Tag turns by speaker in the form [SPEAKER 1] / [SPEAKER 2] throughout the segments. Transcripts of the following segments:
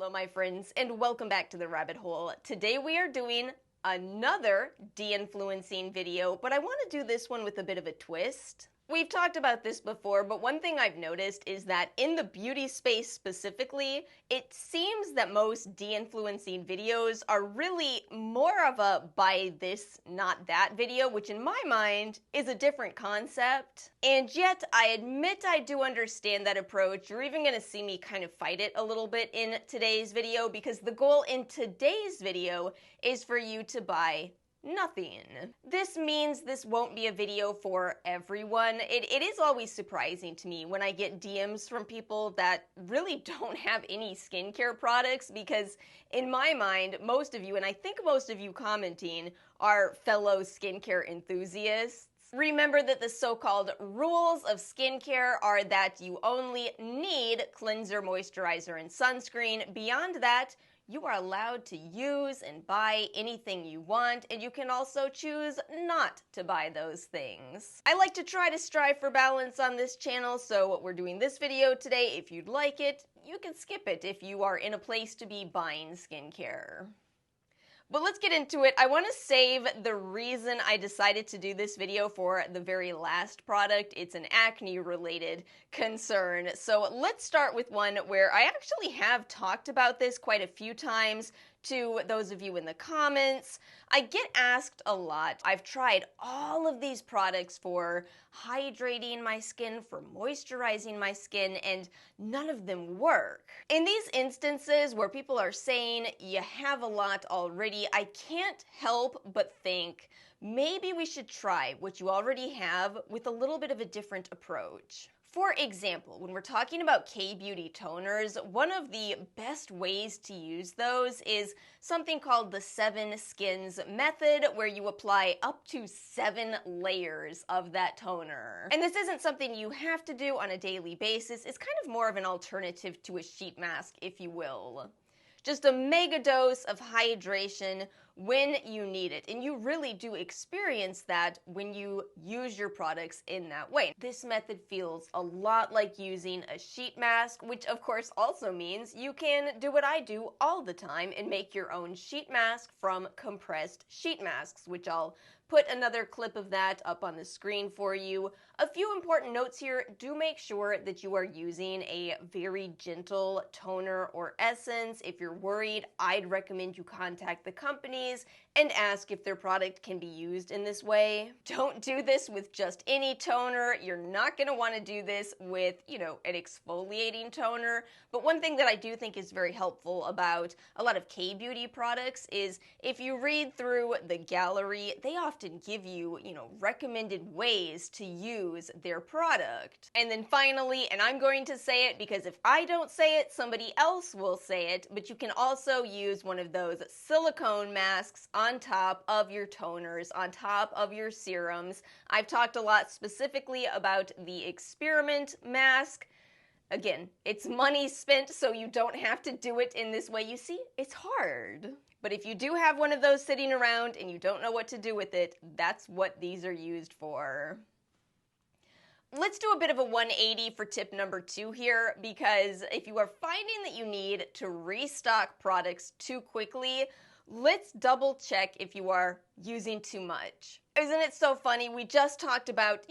[SPEAKER 1] Hello my friends, and welcome back to the rabbit hole. Today we are doing another de-influencing video, but I want to do this one with a bit of a twist. We've talked about this before, but one thing I've noticed is that in the beauty space specifically, it seems that most de-influencing videos are really more of a buy this, not that video, which in my mind is a different concept. And yet, I admit I do understand that approach. You're even going to see me kind of fight it a little bit in today's video, because the goal in today's video is for you to buy nothing. This means this won't be a video for everyone. It is always surprising to me when I get DMs from people that really don't have any skincare products, because in my mind, most of you, and I think most of you commenting, are fellow skincare enthusiasts. Remember that the so-called rules of skincare are that you only need cleanser, moisturizer, and sunscreen. Beyond that, you are allowed to use and buy anything you want, and you can also choose not to buy those things. I like to try to strive for balance on this channel, so we're doing this video today. If you'd like it, you can skip it if you are in a place to be buying skincare. But let's get into it. I want to save the reason I decided to do this video for the very last product. It's an acne-related concern. So let's start with one where I actually have talked about this quite a few times to those of you in the comments. I get asked a lot. I've tried all of these products for hydrating my skin, for moisturizing my skin, and none of them work. In these instances where people are saying you have a lot already, I can't help but think maybe we should try what you already have with a little bit of a different approach. For example, when we're talking about K-beauty toners, one of the best ways to use those is something called the 7 skins method, where you apply up to 7 layers of that toner. And this isn't something you have to do on a daily basis. It's kind of more of an alternative to a sheet mask, if you will. Just a mega dose of hydration when you need it. And you really do experience that when you use your products in that way. This method feels a lot like using a sheet mask, which of course also means you can do what I do all the time and make your own sheet mask from compressed sheet masks, which I'll put another clip of that up on the screen for you. A few important notes here. Do make sure that you are using a very gentle toner or essence. If you're worried, I'd recommend you contact the companies and ask if their product can be used in this way. Don't do this with just any toner. You're not going to want to do this with, an exfoliating toner. But one thing that I do think is very helpful about a lot of K-beauty products is if you read through the gallery, they often give you, recommended ways to use their product. And then finally, and I'm going to say it because if I don't say it, somebody else will say it, but you can also use one of those silicone masks on top of your toners, on top of your serums. I've talked a lot specifically about the experiment mask. Again, it's money spent, so you don't have to do it in this way. You see, it's hard. But if you do have one of those sitting around and you don't know what to do with it, that's what these are used for. Let's do a bit of a 180 for tip number 2 here, because if you are finding that you need to restock products too quickly, let's double check if you are using too much. Isn't it so funny? We just talked about,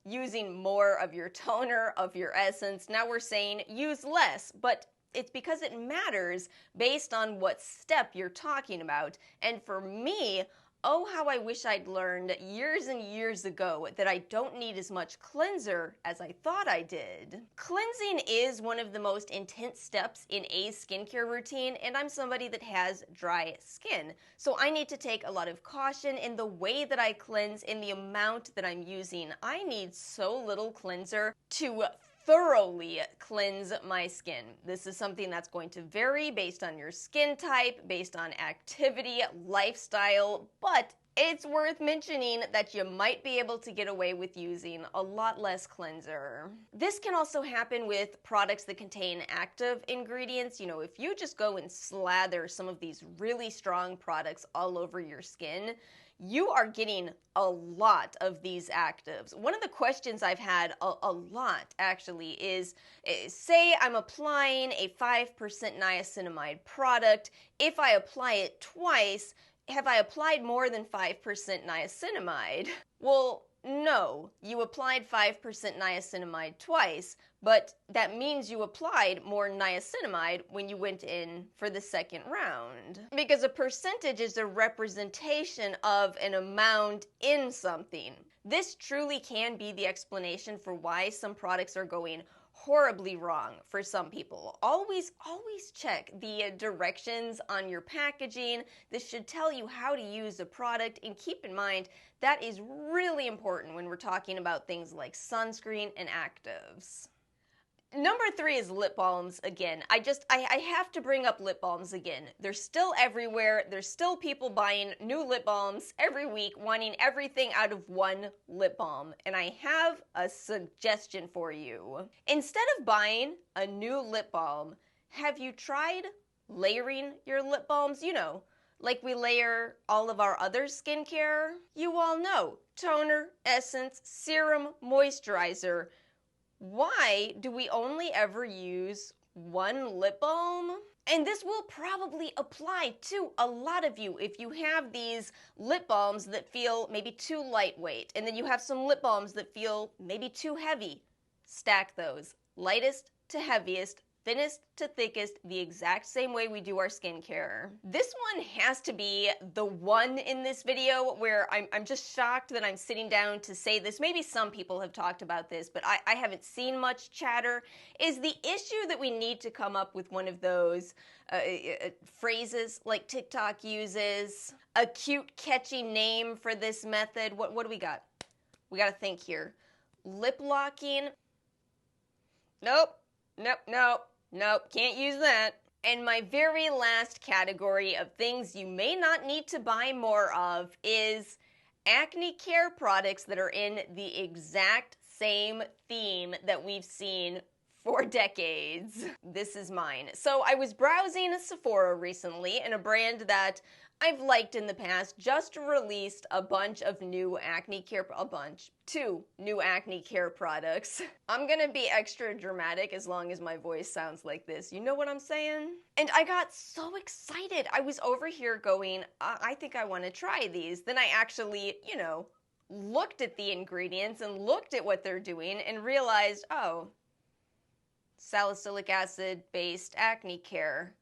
[SPEAKER 1] using more of your toner, of your essence. Now we're saying use less, but it's because it matters based on what step you're talking about. And for me, oh, how I wish I'd learned years and years ago that I don't need as much cleanser as I thought I did. Cleansing is one of the most intense steps in a skincare routine, and I'm somebody that has dry skin. So I need to take a lot of caution in the way that I cleanse, in the amount that I'm using. I need so little cleanser to thoroughly cleanse my skin. This is something that's going to vary based on your skin type, based on activity, lifestyle, but it's worth mentioning that you might be able to get away with using a lot less cleanser. This can also happen with products that contain active ingredients. You know, if you just go and slather some of these really strong products all over your skin, you are getting a lot of these actives. One of the questions I've had a lot actually is, say I'm applying a 5% niacinamide product. If I apply it twice, have I applied more than 5% niacinamide? Well, no, you applied 5% niacinamide twice, but that means you applied more niacinamide when you went in for the second round. Because a percentage is a representation of an amount in something. This truly can be the explanation for why some products are going horribly wrong for some people. Always check the directions on your packaging. This should tell you how to use a product, and keep in mind that is really important when we're talking about things like sunscreen and actives. Number 3 is lip balms again. I have to bring up lip balms again. They're still everywhere. There's still people buying new lip balms every week, wanting everything out of one lip balm. And I have a suggestion for you. Instead of buying a new lip balm, have you tried layering your lip balms? You know, like we layer all of our other skincare. You all know, toner, essence, serum, moisturizer. Why do we only ever use one lip balm? And this will probably apply to a lot of you if you have these lip balms that feel maybe too lightweight, and then you have some lip balms that feel maybe too heavy. Stack those, lightest to heaviest, thinnest to thickest, the exact same way we do our skincare. This one has to be the one in this video where I'm just shocked that I'm sitting down to say this. Maybe some people have talked about this, but I haven't seen much chatter, is the issue that we need to come up with one of those phrases like TikTok uses, a cute, catchy name for this method. What do we got? We got to think here. Lip locking. Nope, can't use that. And my very last category of things you may not need to buy more of is acne care products that are in the exact same theme that we've seen for decades. This is mine. So I was browsing Sephora recently, and a brand that I've liked in the past just released a bunch of new acne care, two new acne care products. I'm gonna be extra dramatic as long as my voice sounds like this. You know what I'm saying? And I got so excited. I was over here going, I think I wanna try these. Then I actually, you know, looked at the ingredients and looked at what they're doing and realized, oh, salicylic acid based acne care.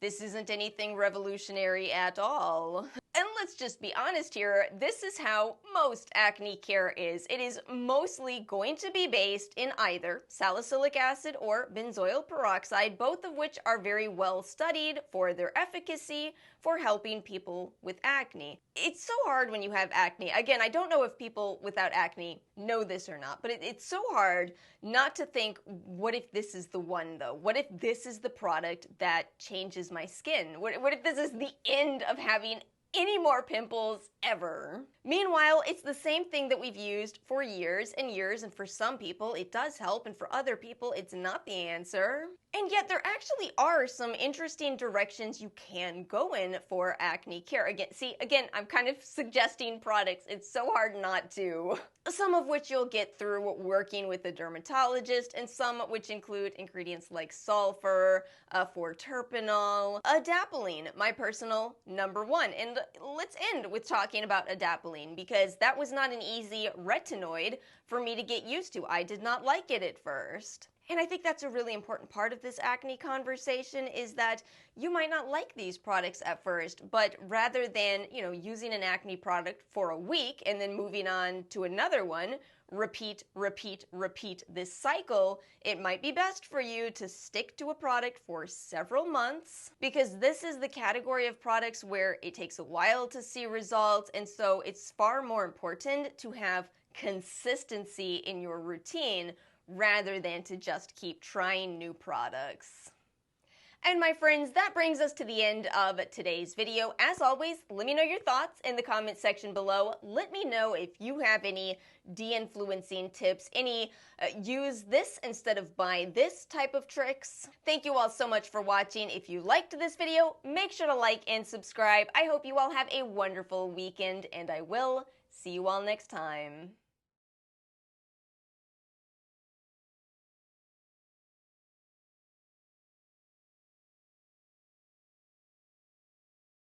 [SPEAKER 1] This isn't anything revolutionary at all. And let's just be honest here, this is how most acne care is. It is mostly going to be based in either salicylic acid or benzoyl peroxide, both of which are very well studied for their efficacy for helping people with acne. It's so hard when you have acne. Again, I don't know if people without acne know this or not, but it's so hard not to think, what if this is the one though? What if this is the product that changes my skin? What if this is the end of having any more pimples ever? Meanwhile, it's the same thing that we've used for years and years, and for some people it does help, and for other people it's not the answer. And yet there actually are some interesting directions you can go in for acne care. Again, I'm kind of suggesting products. It's so hard not to. Some of which you'll get through working with a dermatologist, and some which include ingredients like sulfur, 4-terpenol, adapalene, my personal number one. And let's end with talking about adapalene, because that was not an easy retinoid for me to get used to. I did not like it at first. And I think that's a really important part of this acne conversation, is that you might not like these products at first, but rather than, you know, using an acne product for a week and then moving on to another one, repeat this cycle, it might be best for you to stick to a product for several months, because this is the category of products where it takes a while to see results, and so it's far more important to have consistency in your routine rather than to just keep trying new products. And my friends, that brings us to the end of today's video. As always, let me know your thoughts in the comment section below. Let me know if you have any de-influencing tips, any use this instead of buy this type of tricks. Thank you all so much for watching. If you liked this video, make sure to like and subscribe. I hope you all have a wonderful weekend, and I will see you all next time.